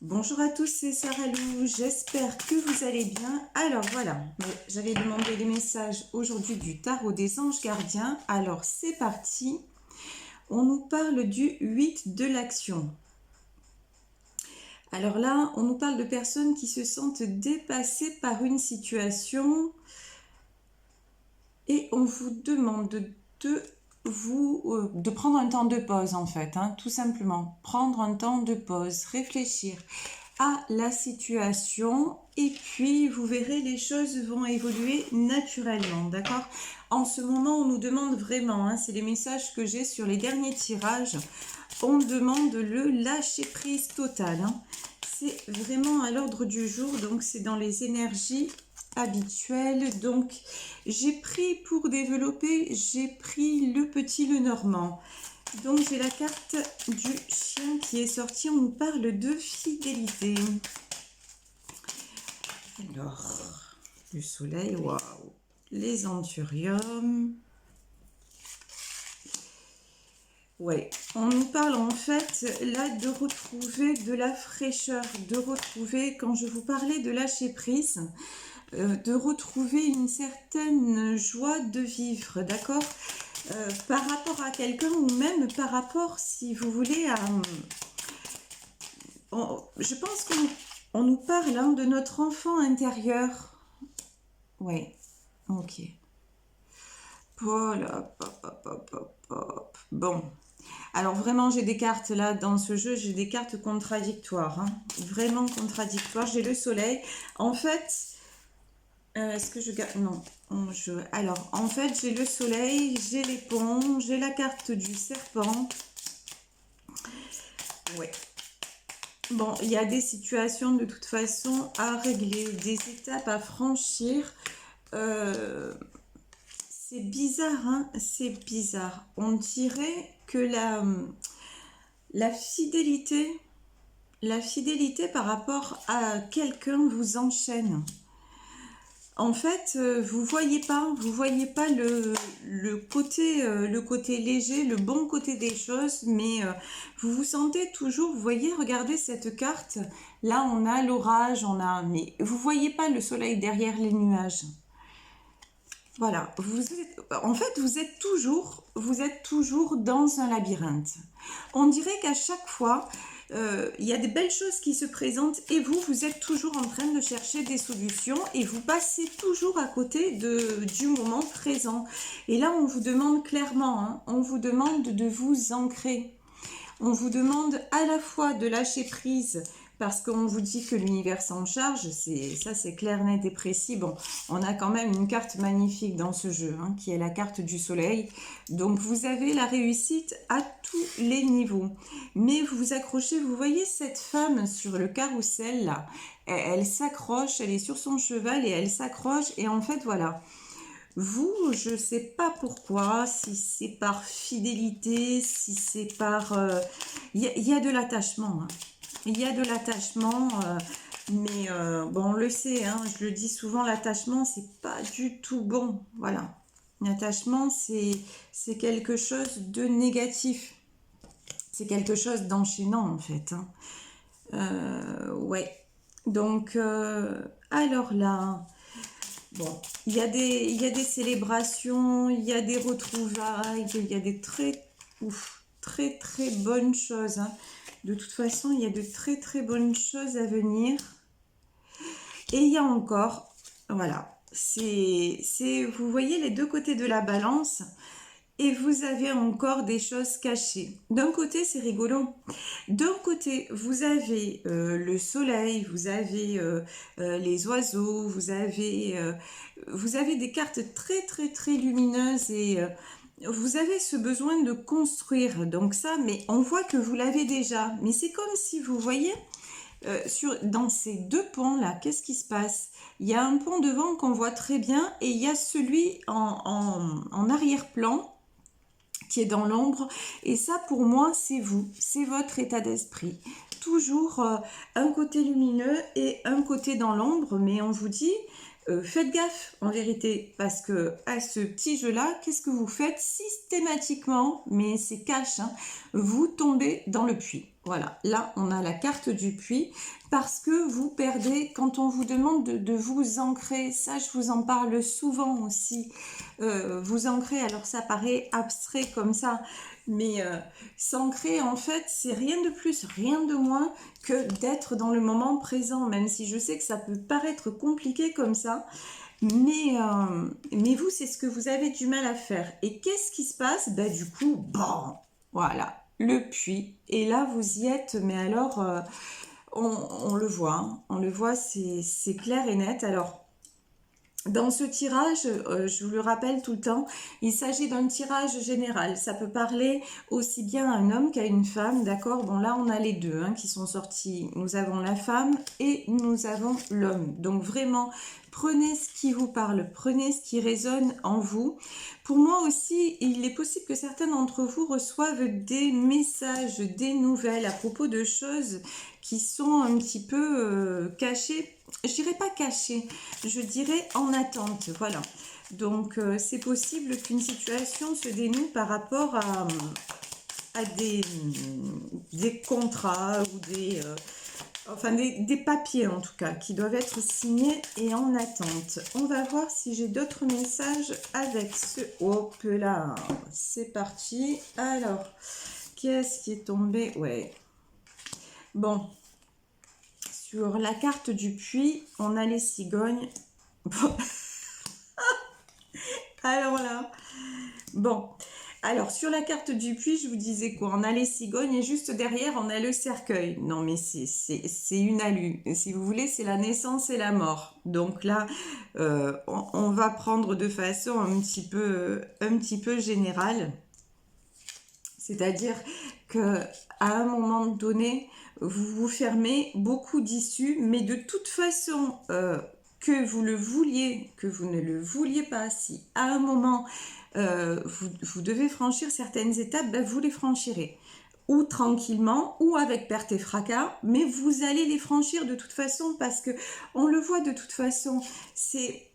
Bonjour à tous, c'est Sarah Lou, j'espère que vous allez bien. Alors voilà, j'avais demandé les messages aujourd'hui du tarot des anges gardiens. Alors c'est parti, on nous parle du 8 de l'action. Alors là, on nous parle de personnes qui se sentent dépassées par une situation et on vous demande de prendre un temps de pause en fait, tout simplement. Prendre un temps de pause, réfléchir à la situation et puis vous verrez les choses vont évoluer naturellement, d'accord? En ce moment on nous demande vraiment, c'est les messages que j'ai sur les derniers tirages, on demande le lâcher prise total, c'est vraiment à l'ordre du jour, donc c'est dans les énergies habituelles. Donc j'ai pris pour développer, j'ai pris le petit le normand. Donc j'ai la carte du chien qui est sortie, on nous parle de fidélité. Alors, le soleil, waouh, les anthuriums. Ouais, on nous parle en fait là de retrouver de la fraîcheur, de retrouver, quand je vous parlais de lâcher prise, de retrouver une certaine joie de vivre, d'accord, par rapport à quelqu'un ou même par rapport, si vous voulez, à... je pense qu'on nous parle de notre enfant intérieur. Ouais, ok. Voilà, bon. Alors vraiment, j'ai des cartes là dans ce jeu, j'ai des cartes contradictoires, vraiment contradictoires. J'ai le soleil. En fait, est-ce que je garde... Non. Alors, en fait, j'ai le soleil, j'ai les ponts, j'ai la carte du serpent. Ouais. Bon, il y a des situations de toute façon à régler, des étapes à franchir. C'est bizarre, c'est bizarre. On dirait que la fidélité par rapport à quelqu'un vous enchaîne. En fait, vous voyez pas le côté léger, le bon côté des choses, mais vous vous sentez toujours, vous voyez, regardez cette carte, là on a l'orage, mais vous voyez pas le soleil derrière les nuages. Voilà, en fait, vous êtes toujours dans un labyrinthe. On dirait qu'à chaque fois, il y a des belles choses qui se présentent et vous êtes toujours en train de chercher des solutions et vous passez toujours à côté du moment présent. Et là, on vous demande clairement, on vous demande de vous ancrer. On vous demande à la fois de lâcher prise parce qu'on vous dit que l'univers s'en charge, ça c'est clair, net et précis. Bon, on a quand même une carte magnifique dans ce jeu, qui est la carte du soleil. Donc vous avez la réussite à tous les niveaux. Mais vous vous accrochez, vous voyez cette femme sur le carrousel là, elle s'accroche, elle est sur son cheval et elle s'accroche et en fait voilà. Vous, je ne sais pas pourquoi, si c'est par fidélité, si c'est par... Il y a de l'attachement. Il y a de l'attachement, mais bon, on le sait, je le dis souvent, l'attachement, c'est pas du tout bon. Voilà. L'attachement, c'est quelque chose de négatif. C'est quelque chose d'enchaînant, en fait. Ouais. Donc, alors là... Bon, il y a des célébrations, il y a des retrouvailles, il y a des très très bonnes choses. De toute façon, il y a de très très bonnes choses à venir. Et il y a encore, voilà, vous voyez les deux côtés de la balance. Et vous avez encore des choses cachées. D'un côté, c'est rigolo. D'un côté, vous avez le soleil, vous avez les oiseaux, vous avez des cartes très très très lumineuses et vous avez ce besoin de construire. Donc ça, mais on voit que vous l'avez déjà. Mais c'est comme si vous voyez... dans ces deux ponts là, qu'est-ce qui se passe? Il y a un pont devant qu'on voit très bien et il y a celui en arrière-plan qui est dans l'ombre, et ça pour moi c'est vous, c'est votre état d'esprit, toujours un côté lumineux et un côté dans l'ombre, mais on vous dit faites gaffe en vérité, parce que à ce petit jeu-là, qu'est-ce que vous faites systématiquement, mais c'est cash, hein, vous tombez dans le puits. Voilà, là on a la carte du puits, parce que vous perdez, quand on vous demande de vous ancrer, ça je vous en parle souvent aussi, vous ancrer, alors ça paraît abstrait comme ça, mais s'ancrer en fait c'est rien de plus, rien de moins que d'être dans le moment présent, même si je sais que ça peut paraître compliqué comme ça, mais vous, c'est ce que vous avez du mal à faire. Et qu'est-ce qui se passe? Ben, du coup, bon, voilà, le puits. Et là, vous y êtes, mais alors, on le voit, hein, on le voit, c'est clair et net. Alors, dans ce tirage, je vous le rappelle tout le temps, il s'agit d'un tirage général. Ça peut parler aussi bien à un homme qu'à une femme, d'accord? Bon, là, on a les deux hein, qui sont sortis. Nous avons la femme et nous avons l'homme. Donc, vraiment, prenez ce qui vous parle, prenez ce qui résonne en vous. Pour moi aussi, il est possible que certains d'entre vous reçoivent des messages, des nouvelles à propos de choses qui sont un petit peu cachées. Je dirais pas cachées, je dirais en attente, voilà. Donc c'est possible qu'une situation se dénoue par rapport à des contrats ou enfin des papiers en tout cas qui doivent être signés et en attente. On va voir si j'ai d'autres messages avec ce... Hop là, c'est parti. Alors, qu'est-ce qui est tombé? Ouais. Bon. Sur la carte du puits, on a les cigognes. Bon. Alors là, bon. Alors, sur la carte du puits, je vous disais quoi? On a les cigognes et juste derrière, on a le cercueil. Non, mais c'est une alu. Si vous voulez, c'est la naissance et la mort. Donc là, on va prendre de façon un petit peu générale. C'est-à-dire qu'à un moment donné, vous vous fermez beaucoup d'issues, mais de toute façon, que vous le vouliez, que vous ne le vouliez pas, si à un moment, vous devez franchir certaines étapes, ben vous les franchirez. Ou tranquillement, ou avec perte et fracas, mais vous allez les franchir de toute façon, parce que on le voit de toute façon, c'est...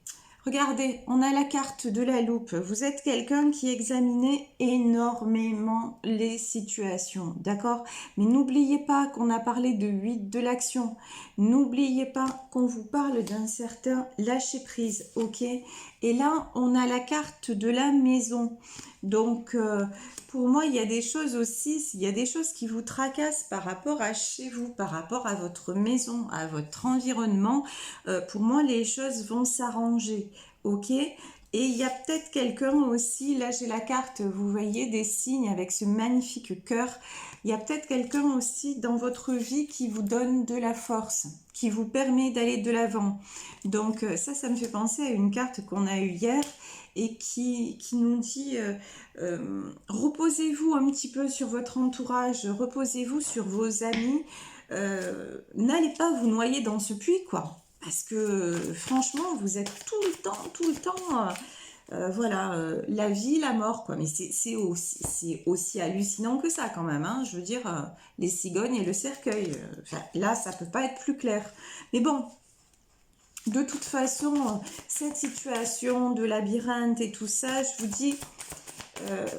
Regardez, on a la carte de la loupe. Vous êtes quelqu'un qui examinait énormément les situations, d'accord? Mais n'oubliez pas qu'on a parlé de 8 de l'action. N'oubliez pas qu'on vous parle d'un certain lâcher-prise, ok? Et là, on a la carte de la maison. Donc, pour moi, il y a des choses aussi, il y a des choses qui vous tracassent par rapport à chez vous, par rapport à votre maison, à votre environnement. Pour moi, les choses vont s'arranger, ok? Et il y a peut-être quelqu'un aussi, là j'ai la carte, vous voyez des signes avec ce magnifique cœur. Il y a peut-être quelqu'un aussi dans votre vie qui vous donne de la force, qui vous permet d'aller de l'avant. Donc ça me fait penser à une carte qu'on a eue hier et qui nous dit reposez-vous un petit peu sur votre entourage, reposez-vous sur vos amis, n'allez pas vous noyer dans ce puits, quoi. Parce que franchement, vous êtes tout le temps, voilà, la vie, la mort, quoi. Mais c'est aussi hallucinant que ça, quand même, hein. Je veux dire, les cigognes et le cercueil. Enfin, là, ça peut pas être plus clair. Mais bon, de toute façon, cette situation de labyrinthe et tout ça, je vous dis,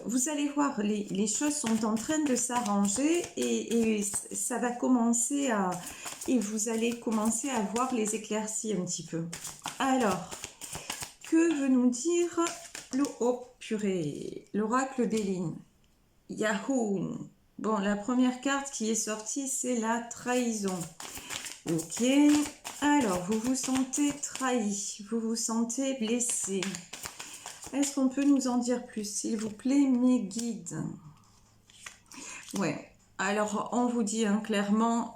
vous allez voir, les choses sont en train de s'arranger et ça va commencer à... Et vous allez commencer à voir les éclaircies un petit peu. Alors, que veut nous dire le... Oh, purée, l'oracle d'Éline. Yahoo! Bon, la première carte qui est sortie, c'est la trahison. Ok, alors, vous vous sentez trahi, vous vous sentez blessé. Est-ce qu'on peut nous en dire plus, s'il vous plaît, mes guides? Ouais, alors on vous dit hein, clairement,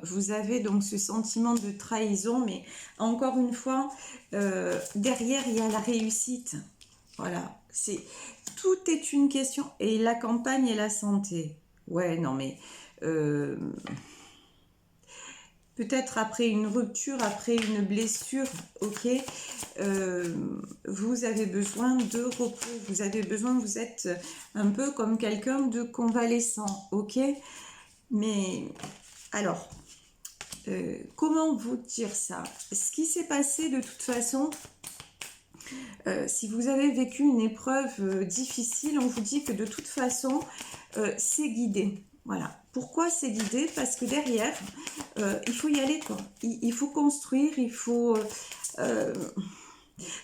vous avez donc ce sentiment de trahison, mais encore une fois, derrière il y a la réussite. Voilà, tout est une question. Et la campagne et la santé. Ouais, non mais... peut-être après une rupture, après une blessure, ok, vous avez besoin de repos, vous avez besoin, vous êtes un peu comme quelqu'un de convalescent, ok. Mais alors, comment vous dire ça? Ce qui s'est passé de toute façon, si vous avez vécu une épreuve difficile, on vous dit que de toute façon, c'est guidé. Voilà. Pourquoi c'est guidé? Parce que derrière, il faut y aller, quoi. Il faut construire, il faut...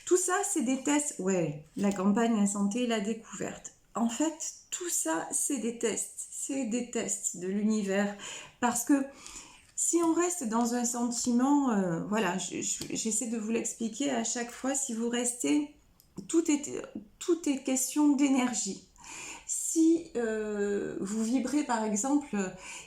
tout ça, c'est des tests. Ouais, la campagne, la santé, la découverte. En fait, tout ça, c'est des tests. C'est des tests de l'univers. Parce que si on reste dans un sentiment, voilà, j'essaie de vous l'expliquer à chaque fois, si vous restez, tout est question d'énergie. Si vous vibrez, par exemple,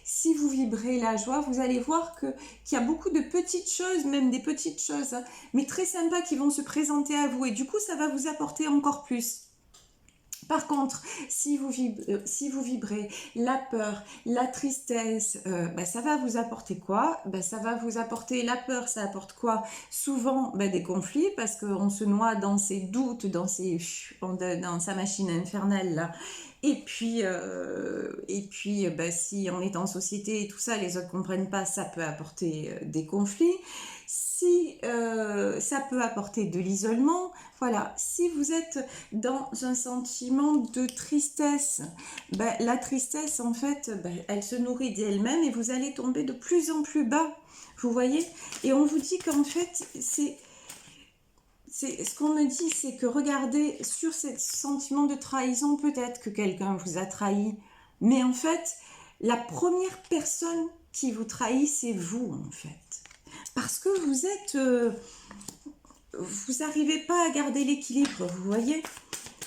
si vous vibrez la joie, vous allez voir qu'il y a beaucoup de petites choses, même des petites choses, hein, mais très sympas qui vont se présenter à vous. Et du coup, ça va vous apporter encore plus. Par contre, si vous vibrez la peur, la tristesse, ça va vous apporter quoi? Ça va vous apporter la peur, ça apporte quoi? Souvent des conflits parce qu'on se noie dans ses doutes, dans sa machine infernale là. Et puis, si on est en société et tout ça, les autres ne comprennent pas, ça peut apporter des conflits. Si ça peut apporter de l'isolement, voilà. Si vous êtes dans un sentiment de tristesse, la tristesse, en fait, elle se nourrit d'elle-même et vous allez tomber de plus en plus bas, vous voyez? Et on vous dit qu'en fait, ce qu'on me dit, c'est que regardez, sur ce sentiment de trahison, peut-être que quelqu'un vous a trahi, mais en fait, la première personne qui vous trahit, c'est vous, en fait. Parce que vous êtes... vous n'arrivez pas à garder l'équilibre, vous voyez?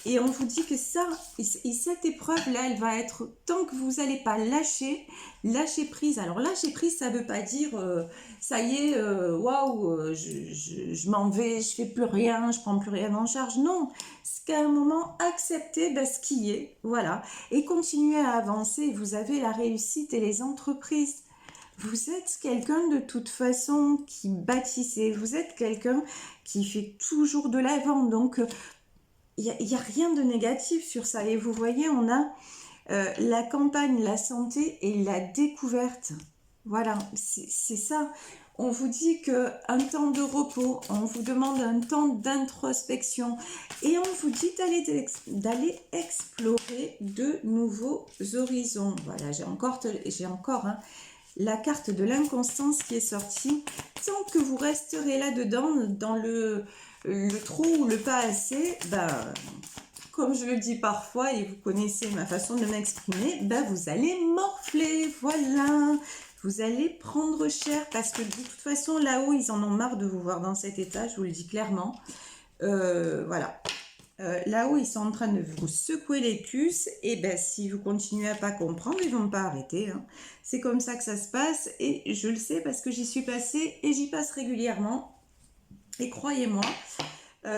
Et on vous dit que ça, et cette épreuve-là, elle va être, tant que vous n'allez pas lâcher prise. Alors lâcher prise, ça ne veut pas dire, ça y est, waouh, je m'en vais, je fais plus rien, je prends plus rien en charge. Non, c'est qu'à un moment, accepter ce qui est, voilà, et continuer à avancer. Vous avez la réussite et les entreprises. Vous êtes quelqu'un de toute façon qui bâtissez, vous êtes quelqu'un qui fait toujours de l'avant, donc il n'y a rien de négatif sur ça. Et vous voyez, on a la campagne, la santé et la découverte. Voilà, c'est ça. On vous dit qu'un temps de repos, on vous demande un temps d'introspection et on vous dit d'aller explorer de nouveaux horizons. Voilà, j'ai encore la carte de l'inconstance qui est sortie. Tant que vous resterez là-dedans, dans le trop ou le pas assez, comme je le dis parfois, et vous connaissez ma façon de m'exprimer, vous allez morfler, voilà. Vous allez prendre cher parce que de toute façon, là-haut, ils en ont marre de vous voir dans cet état, je vous le dis clairement. Voilà. Là-haut, ils sont en train de vous secouer les puces et si vous continuez à pas comprendre, ils vont pas arrêter. Hein. C'est comme ça que ça se passe et je le sais parce que j'y suis passée et j'y passe régulièrement. Et croyez-moi,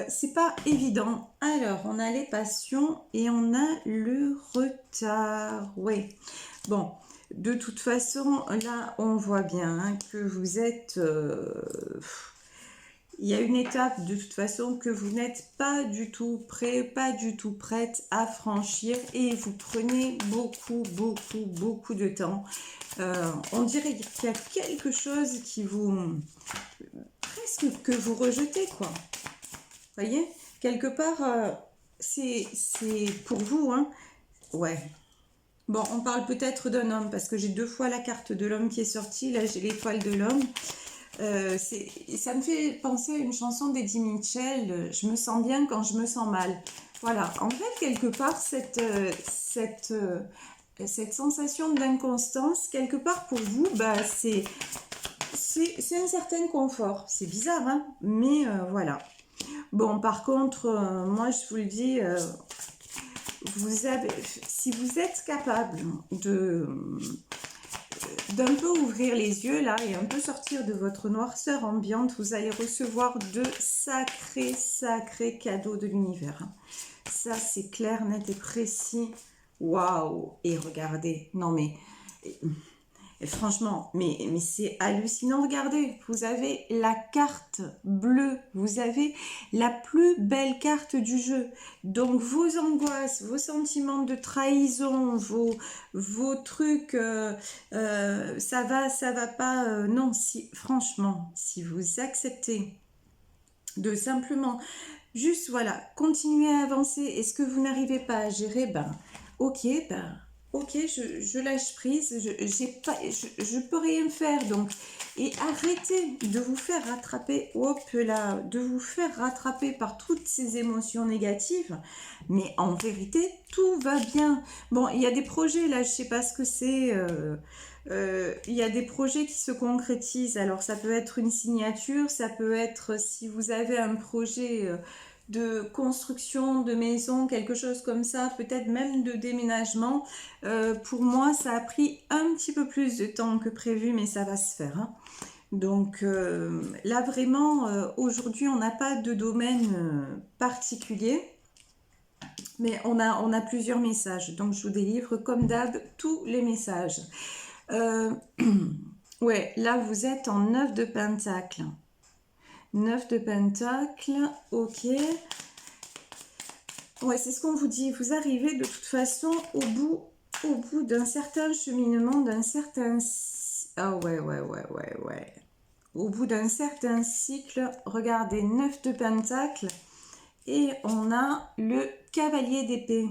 c'est pas évident. Alors, on a les passions et on a le retard. Oui. Bon, de toute façon, là, on voit bien que vous êtes... il y a une étape de toute façon que vous n'êtes pas du tout prêt, pas du tout prête à franchir et vous prenez beaucoup de temps. On dirait qu'il y a quelque chose qui vous... presque que vous rejetez, quoi. Vous voyez? Quelque part, c'est pour vous, hein. Ouais. Bon, on parle peut-être d'un homme parce que j'ai 2 fois la carte de l'homme qui est sortie. Là, j'ai l'étoile de l'homme. Ça me fait penser à une chanson d'Eddie Mitchell, je me sens bien quand je me sens mal. Voilà, en fait, quelque part, cette sensation d'inconstance, quelque part pour vous, c'est un certain confort. C'est bizarre, hein, mais voilà. Bon, par contre, moi, je vous le dis, si vous êtes capable d'un peu ouvrir les yeux là et un peu sortir de votre noirceur ambiante, vous allez recevoir de sacrés cadeaux de l'univers. Ça, c'est clair, net et précis. Waouh! Et regardez, non mais Et franchement, mais c'est hallucinant, regardez, vous avez la carte bleue, vous avez la plus belle carte du jeu. Donc vos angoisses, vos sentiments de trahison, vos trucs, ça va pas, non, si, franchement, si vous acceptez de simplement, juste voilà, continuer à avancer, et ce que vous n'arrivez pas à gérer, ok, je lâche prise, je peux rien faire, donc, et arrêtez de vous faire rattraper, hop là, de vous faire rattraper par toutes ces émotions négatives, mais en vérité, tout va bien. Bon, il y a des projets, là, je sais pas ce que c'est, il y a des projets qui se concrétisent, alors ça peut être une signature, ça peut être si vous avez un projet de construction de maison, quelque chose comme ça, peut-être même de déménagement. Pour moi, ça a pris un petit peu plus de temps que prévu, mais ça va se faire, hein. Donc là, vraiment, aujourd'hui, on n'a pas de domaine particulier, mais on a plusieurs messages. Donc, je vous délivre, comme d'hab, tous les messages. Ouais, là, vous êtes en 9 de pentacle. 9 de pentacle, ok. Ouais, c'est ce qu'on vous dit. Vous arrivez de toute façon au bout d'un certain cheminement, d'un certain... Ah ouais. Au bout d'un certain cycle, regardez, 9 de pentacle. Et on a le cavalier d'épée.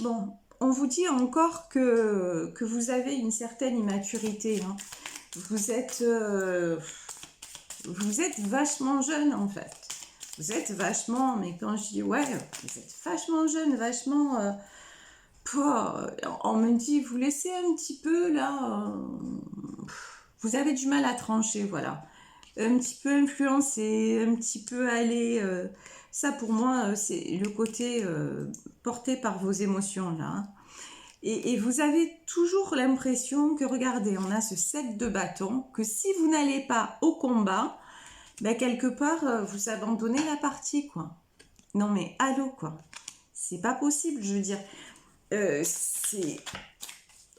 Bon, on vous dit encore que vous avez une certaine immaturité, hein. Vous êtes vachement jeune, en fait. Vous êtes vachement, mais quand je dis ouais, vous êtes vachement jeune, vachement... on me dit, vous laissez un petit peu, là... vous avez du mal à trancher, voilà. Un petit peu influencé, un petit peu aller... ça, pour moi, c'est le côté porté par vos émotions, là, hein. Et vous avez toujours l'impression que, regardez, on a ce 7 de bâton, que si vous n'allez pas au combat, ben quelque part, vous abandonnez la partie, quoi. Non mais, allô, quoi. C'est pas possible, je veux dire.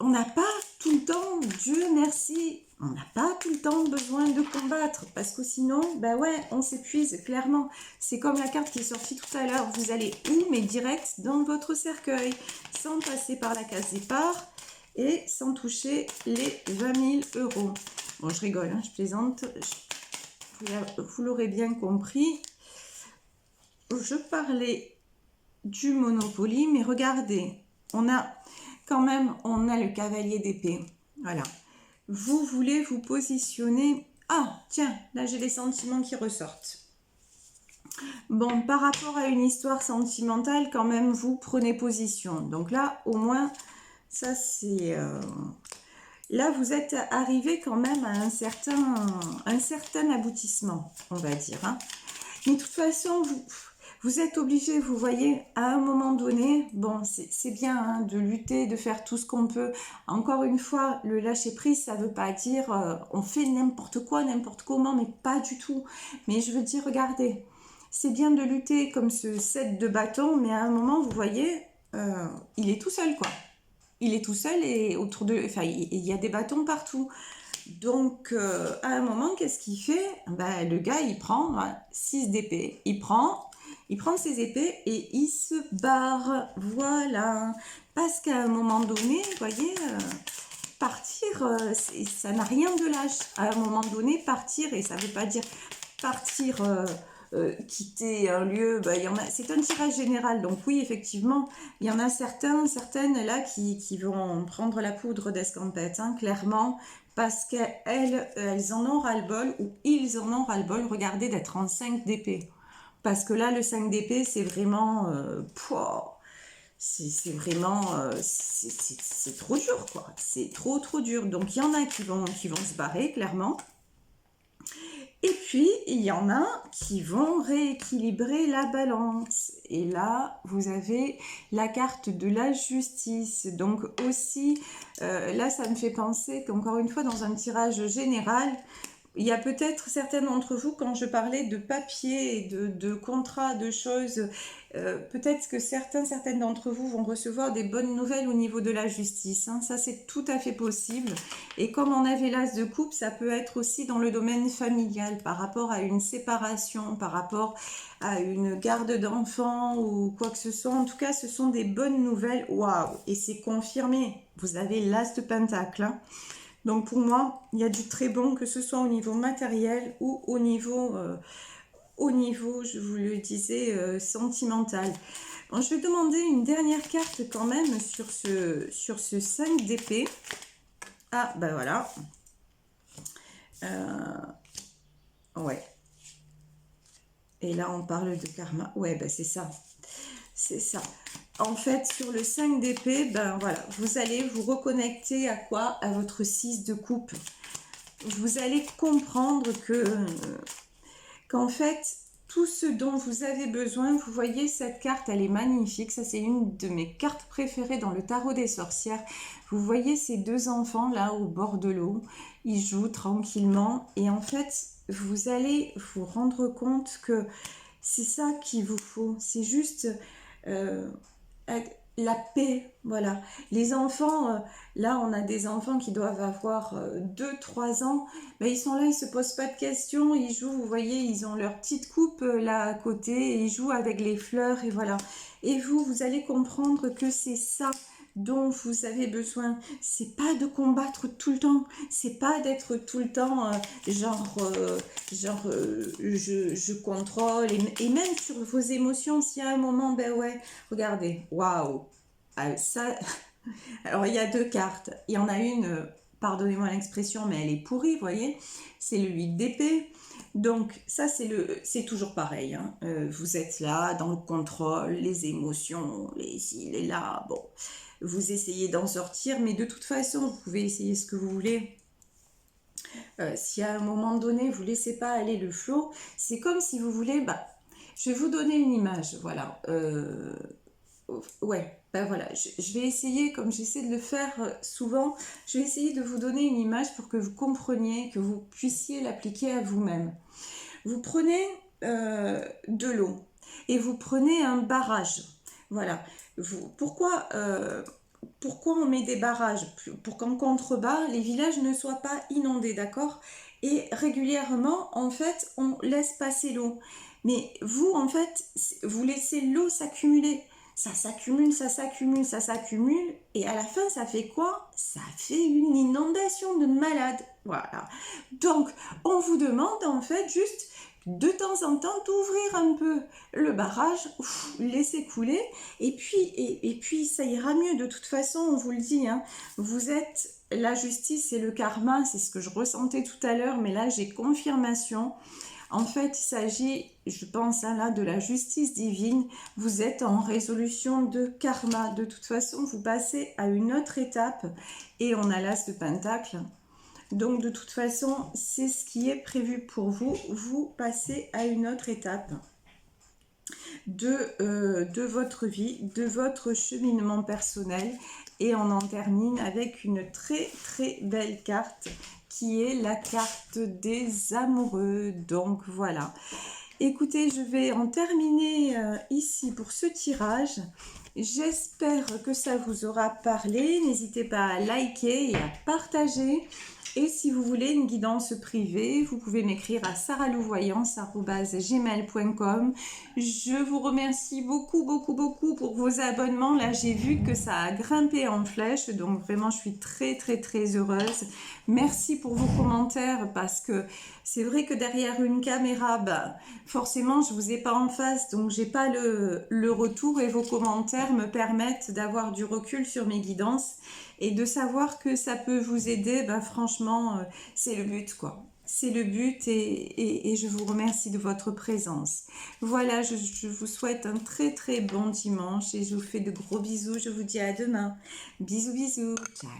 On n'a pas tout le temps, Dieu merci, on n'a pas tout le temps besoin de combattre, parce que sinon, ben ouais, on s'épuise, clairement. C'est comme la carte qui est sortie tout à l'heure, vous allez où, mais direct dans votre cercueil, sans passer par la case départ, et sans toucher les 20 000 euros. Bon, je rigole, hein, je plaisante, vous l'aurez bien compris. Je parlais du Monopoly, mais regardez, on a le cavalier d'épée. Voilà. Vous voulez vous positionner... Ah, tiens, là j'ai les sentiments qui ressortent. Bon, par rapport à une histoire sentimentale, quand même, vous prenez position. Donc là, au moins, ça c'est... Là, vous êtes arrivé quand même à un certain aboutissement, on va dire, hein. Mais de toute façon, vous êtes obligé, vous voyez, à un moment donné, bon, c'est bien, hein, de lutter, de faire tout ce qu'on peut. Encore une fois, le lâcher-prise, ça ne veut pas dire on fait n'importe quoi, n'importe comment, mais pas du tout. Mais je veux dire, regardez, c'est bien de lutter comme ce 7 de bâton, mais à un moment, vous voyez, il est tout seul, quoi. Il est tout seul et autour de... Enfin, il y a des bâtons partout. Donc, à un moment, qu'est-ce qu'il fait? Ben, le gars, il prend 6 d'épée. Il prend ses épées et il se barre. Voilà. Parce qu'à un moment donné, vous voyez, partir, ça n'a rien de lâche. À un moment donné, partir, et ça ne veut pas dire partir... quitter un lieu, ben, c'est un tirage général, donc oui, effectivement, il y en a certaines là qui vont prendre la poudre d'escampette, hein, clairement, parce qu'elles en ont ras-le-bol, ou ils en ont ras-le-bol, regardez, d'être en 5 d'épée. Parce que là, le 5 d'épée, c'est vraiment... c'est vraiment... c'est trop dur, quoi. C'est trop dur. Donc, il y en a qui vont se barrer, clairement. Et puis, il y en a qui vont rééquilibrer la balance. Et là, vous avez la carte de la justice. Donc aussi, là, ça me fait penser qu'encore une fois, dans un tirage général, il y a peut-être certains d'entre vous, quand je parlais de papier, de contrats, de choses, peut-être que certaines d'entre vous vont recevoir des bonnes nouvelles au niveau de la justice. Hein. Ça, c'est tout à fait possible. Et comme on avait l'as de coupe, ça peut être aussi dans le domaine familial, par rapport à une séparation, par rapport à une garde d'enfants ou quoi que ce soit. En tout cas, ce sont des bonnes nouvelles. Waouh! Et c'est confirmé. Vous avez l'as de pentacle. Hein. Donc pour moi, il y a du très bon, que ce soit au niveau matériel ou au niveau, je vous le disais, sentimental. Bon, je vais demander une dernière carte quand même sur ce 5 d'épée. Ah, ben voilà. Ouais. Et là, on parle de karma. Ouais, ben c'est ça. C'est ça. En fait, sur le 5 d'épée, ben voilà, vous allez vous reconnecter à quoi? À votre 6 de coupe. Vous allez comprendre qu'en fait, tout ce dont vous avez besoin, vous voyez cette carte, elle est magnifique. Ça, c'est une de mes cartes préférées dans le tarot des sorcières. Vous voyez ces deux enfants là au bord de l'eau. Ils jouent tranquillement. Et en fait, vous allez vous rendre compte que c'est ça qu'il vous faut. C'est juste la paix, voilà. Les enfants, là on a des enfants qui doivent avoir 2-3 ans, mais ils sont là, ils se posent pas de questions, ils jouent, vous voyez, ils ont leur petite coupe là à côté, et ils jouent avec les fleurs, et voilà. Et vous allez comprendre que c'est ça dont vous avez besoin. C'est pas de combattre tout le temps, c'est pas d'être tout le temps je contrôle, et même sur vos émotions, s'il y a un moment, ben ouais, regardez, waouh, ça. Alors il y a deux cartes, il y en a une, pardonnez-moi l'expression, mais elle est pourrie, vous voyez, c'est le 8 d'épée. Donc ça c'est toujours pareil, hein. Vous êtes là dans le contrôle, les émotions, les ci, les là, bon, vous essayez d'en sortir, mais de toute façon vous pouvez essayer ce que vous voulez. Si à un moment donné vous laissez pas aller le flot, c'est comme si vous voulez, bah, je vais vous donner une image, voilà. Ouais, ben voilà, je vais essayer, comme j'essaie de le faire souvent, je vais essayer de vous donner une image pour que vous compreniez, que vous puissiez l'appliquer à vous-même. Vous prenez de l'eau et vous prenez un barrage. Voilà. Pourquoi on met des barrages? Pour qu'en contrebas, les villages ne soient pas inondés, d'accord? Et régulièrement, en fait, on laisse passer l'eau. Mais vous, en fait, vous laissez l'eau s'accumuler. Ça s'accumule, ça s'accumule, ça s'accumule. Et à la fin, ça fait quoi? Ça fait une inondation de malade. Voilà. Donc, on vous demande, en fait, juste de temps en temps d'ouvrir un peu le barrage, laisser couler, et puis ça ira mieux. De toute façon, on vous le dit, hein, vous êtes la justice et le karma, c'est ce que je ressentais tout à l'heure, mais là j'ai confirmation. En fait, il s'agit, je pense là, de la justice divine. Vous êtes en résolution de karma. De toute façon, vous passez à une autre étape, et on a l'as de pentacle. Donc de toute façon, c'est ce qui est prévu pour vous. Vous passez à une autre étape de votre vie, de votre cheminement personnel. Et on en termine avec une très très belle carte qui est la carte des amoureux. Donc voilà. Écoutez, je vais en terminer ici pour ce tirage. J'espère que ça vous aura parlé. N'hésitez pas à liker et à partager. Et si vous voulez une guidance privée, vous pouvez m'écrire à sarahlouvoyance@gmail.com. Je vous remercie beaucoup, beaucoup, beaucoup pour vos abonnements. Là, j'ai vu que ça a grimpé en flèche. Donc, vraiment, je suis très, très, très heureuse. Merci pour vos commentaires, parce que c'est vrai que derrière une caméra, bah, forcément, je ne vous ai pas en face. Donc, j'ai pas le retour, et vos commentaires me permettent d'avoir du recul sur mes guidances et de savoir que ça peut vous aider. Bah, franchement, c'est le but, quoi. C'est le but, et je vous remercie de votre présence. Voilà, je vous souhaite un très très bon dimanche, et je vous fais de gros bisous. Je vous dis à demain. Bisous, bisous. Ciao.